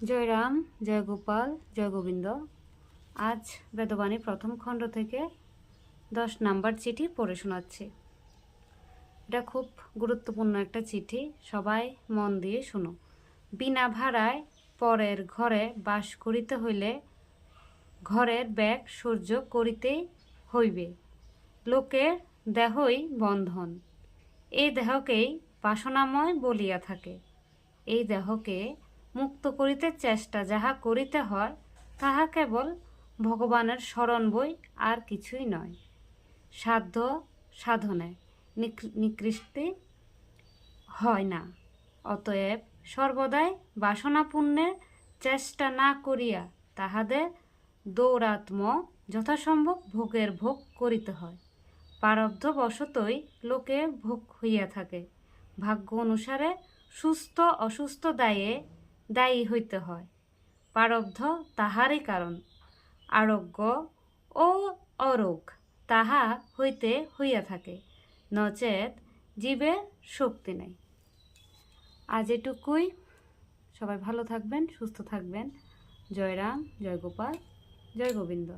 জয় রাম, জয় গোপাল, জয় গোবিন্দ। আজ বেদবাণী প্রথম খণ্ড থেকে 10 নাম্বার চিঠি পড়ে শোনাচ্ছি। এটা খুব গুরুত্বপূর্ণ একটা চিঠি, সবাই মন দিয়ে শুনো। বিনা ভাড়ায় পরের ঘরে বাস করিতে হইলে ঘরের ব্যাগ সহ্য করিতেই হইবে। লোকের দেহই বন্ধন, এই দেহকেই বাসনাময় বলিয়া থাকে। এই দেহকে মুক্ত করিতে চেষ্টা যাহা করিতে হয় তাহা কেবল ভগবানের শরণ বই, আর কিছুই নয়। সাধ্য সাধনে নিকৃষ্টি হয় না। অতএব সর্বদাই বাসনাপূর্ণের চেষ্টা না করিয়া তাহাদের দৌরাত্ম যথাসম্ভব ভোগের ভোগ করিতে হয়। প্রারব্ধবশতই লোকে ভোগ হইয়া থাকে। ভাগ্য অনুসারে সুস্থ অসুস্থ দায়ী হইতে হয়। প্রারব্ধ তাহারই কারণ। আরোগ্য ও অরোগ তাহা হইতে হইয়া থাকে, নচেত জীবের শক্তি নেই। আজ এটুকুই। সবাই ভালো থাকবেন, সুস্থ থাকবেন। জয় রাম, জয় গোপাল, জয় গোবিন্দ।